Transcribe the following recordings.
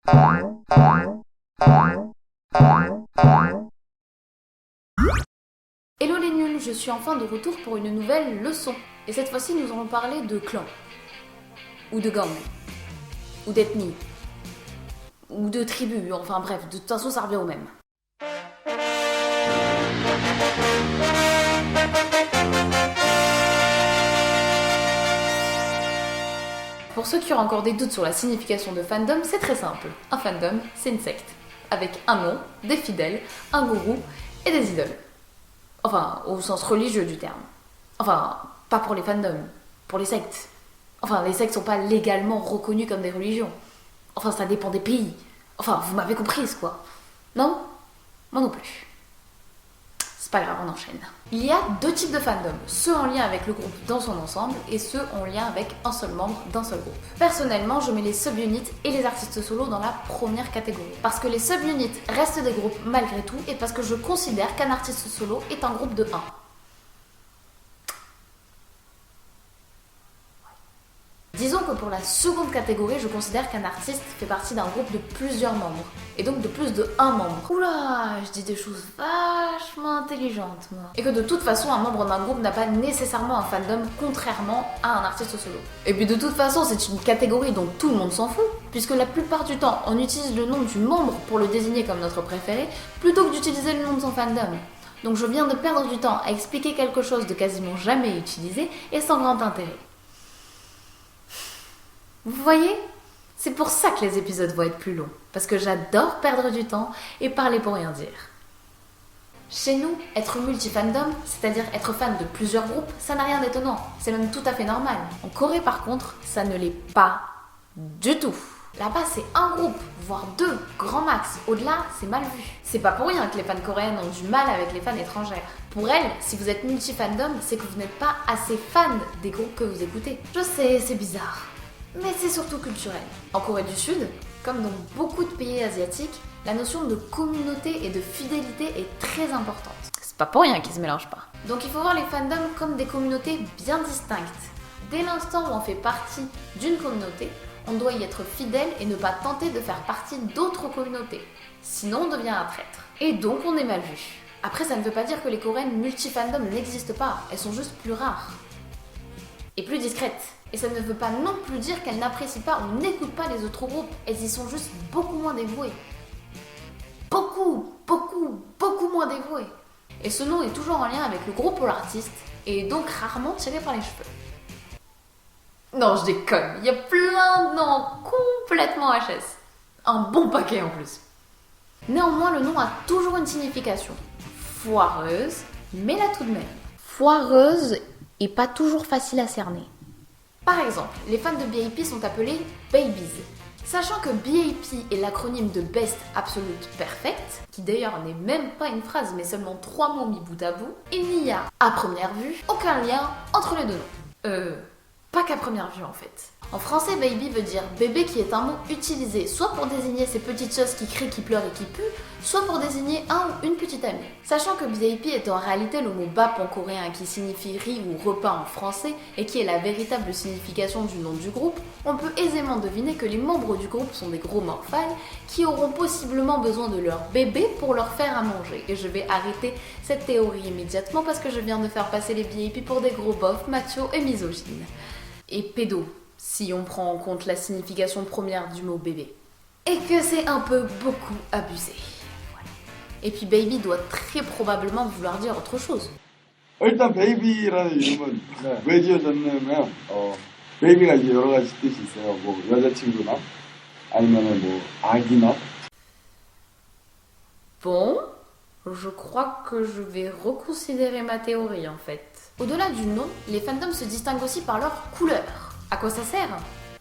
Hello les nuls, je suis enfin de retour pour une nouvelle leçon. Et cette fois-ci, nous allons parler de clan, ou de gang, ou d'ethnie, ou de tribu, enfin bref, de toute façon ça revient au même. Pour ceux qui auraient encore des doutes sur la signification de fandom, c'est très simple. Un fandom, c'est une secte, avec un nom, des fidèles, un gourou et des idoles. Enfin, au sens religieux du terme. Enfin, pas pour les fandoms, pour les sectes. Enfin, les sectes sont pas légalement reconnues comme des religions. Enfin, ça dépend des pays. Enfin, vous m'avez comprise, quoi. Non ? Moi non plus. C'est pas grave, on enchaîne. Il y a deux types de fandoms, ceux en lien avec le groupe dans son ensemble et ceux en lien avec un seul membre d'un seul groupe. Personnellement, je mets les subunits et les artistes solos dans la première catégorie. Parce que les subunits restent des groupes malgré tout et parce que je considère qu'un artiste solo est un groupe de 1. Disons que pour la seconde catégorie, je considère qu'un artiste fait partie d'un groupe de plusieurs membres, et donc de plus de un membre. Oula, je dis des choses vachement intelligentes, moi. Et que de toute façon, un membre d'un groupe n'a pas nécessairement un fandom, contrairement à un artiste solo. Et puis de toute façon, c'est une catégorie dont tout le monde s'en fout, puisque la plupart du temps, on utilise le nom du membre pour le désigner comme notre préféré, plutôt que d'utiliser le nom de son fandom. Donc je viens de perdre du temps à expliquer quelque chose de quasiment jamais utilisé et sans grand intérêt. Vous voyez ? C'est pour ça que les épisodes vont être plus longs, parce que j'adore perdre du temps et parler pour rien dire. Chez nous, être multi-fandom, c'est-à-dire être fan de plusieurs groupes, ça n'a rien d'étonnant, c'est même tout à fait normal. En Corée par contre, ça ne l'est pas du tout. Là-bas, c'est un groupe, voire deux, grand max. Au-delà, c'est mal vu. C'est pas pour rien que les fans coréennes ont du mal avec les fans étrangères. Pour elles, si vous êtes multi-fandom, c'est que vous n'êtes pas assez fan des groupes que vous écoutez. Je sais, c'est bizarre. Mais c'est surtout culturel. En Corée du Sud, comme dans beaucoup de pays asiatiques, la notion de communauté et de fidélité est très importante. C'est pas pour rien qu'ils se mélangent pas. Donc il faut voir les fandoms comme des communautés bien distinctes. Dès l'instant où on fait partie d'une communauté, on doit y être fidèle et ne pas tenter de faire partie d'autres communautés. Sinon on devient un traître. Et donc on est mal vu. Après ça ne veut pas dire que les Coréennes multi-fandoms n'existent pas, elles sont juste plus rares. Et plus discrètes. Et ça ne veut pas non plus dire qu'elles n'apprécient pas ou n'écoutent pas les autres groupes. Elles y sont juste beaucoup moins dévouées. Beaucoup moins dévouées. Et ce nom est toujours en lien avec le groupe ou l'artiste, et donc rarement tiré par les cheveux. Non, je déconne, il y a plein de noms complètement HS. Un bon paquet en plus. Néanmoins, le nom a toujours une signification. Foireuse, mais là tout de même. Foireuse et pas toujours facile à cerner. Par exemple, les fans de BIP sont appelés Babies. Sachant que BIP est l'acronyme de Best Absolute Perfect, qui d'ailleurs n'est même pas une phrase mais seulement 3 mots mis bout à bout, il n'y a, à première vue, aucun lien entre les deux noms. Pas qu'à première vue en fait. En français, baby veut dire bébé qui est un mot utilisé soit pour désigner ces petites choses qui crient, qui pleurent et qui puent, soit pour désigner un ou une petite amie. Sachant que BIP est en réalité le mot bap en coréen qui signifie riz ou repas en français et qui est la véritable signification du nom du groupe, on peut aisément deviner que les membres du groupe sont des gros morphales qui auront possiblement besoin de leur bébé pour leur faire à manger. Et je vais arrêter cette théorie immédiatement parce que je viens de faire passer les BIP pour des gros bofs, machos et misogynes. Et pédos, si on prend en compte la signification première du mot bébé. Et que c'est un peu beaucoup abusé. Voilà. Et puis baby doit très probablement vouloir dire autre chose. 일단 베이비라는 이름은 왜 지어졌냐면 베이비가 이제 여러 가지 뜻이 있어요. 뭐 여자친구나 아니면은 뭐 아기나. Bon, je crois que je vais reconsidérer ma théorie en fait. Au-delà du nom, les fandoms se distinguent aussi par leur couleur. À quoi ça sert ?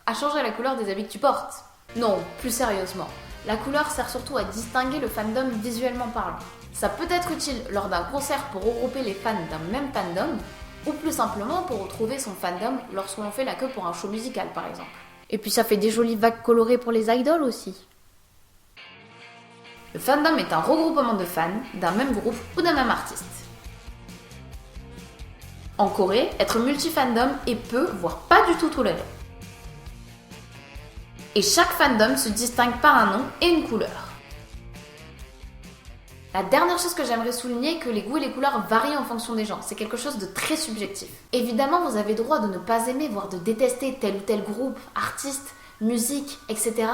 À changer la couleur des habits que tu portes. Non, plus sérieusement, la couleur sert surtout à distinguer le fandom visuellement parlant. Ça peut être utile lors d'un concert pour regrouper les fans d'un même fandom, ou plus simplement pour retrouver son fandom lorsqu'on fait la queue pour un show musical par exemple. Et puis ça fait des jolies vagues colorées pour les idoles aussi. Le fandom est un regroupement de fans d'un même groupe ou d'un même artiste. En Corée, être multi-fandom est peu, voire pas du tout toléré. Et chaque fandom se distingue par un nom et une couleur. La dernière chose que j'aimerais souligner est que les goûts et les couleurs varient en fonction des gens. C'est quelque chose de très subjectif. Évidemment, vous avez droit de ne pas aimer, voire de détester tel ou tel groupe, artiste, musique, etc.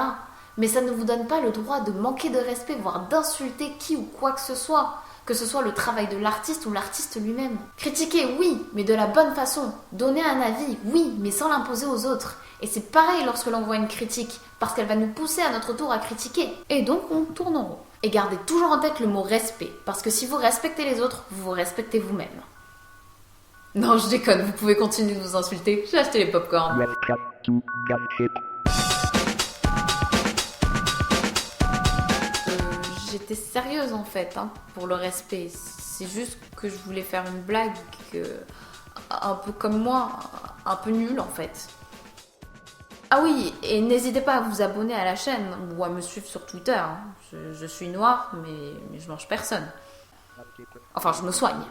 Mais ça ne vous donne pas le droit de manquer de respect, voire d'insulter qui ou quoi que ce soit le travail de l'artiste ou l'artiste lui-même. Critiquer, oui, mais de la bonne façon. Donner un avis, oui, mais sans l'imposer aux autres. Et c'est pareil lorsque l'on voit une critique, parce qu'elle va nous pousser à notre tour à critiquer. Et donc, on tourne en rond. Et gardez toujours en tête le mot respect, parce que si vous respectez les autres, vous vous respectez vous-même. Non, je déconne, vous pouvez continuer de vous insulter. J'ai acheté les pop-corn. J'étais sérieuse en fait, pour le respect. C'est juste que je voulais faire une blague, un peu comme moi, un peu nulle en fait. Ah oui, et n'hésitez pas à vous abonner à la chaîne ou à me suivre sur Twitter. Je suis noire, mais je mange personne. Enfin, je me soigne.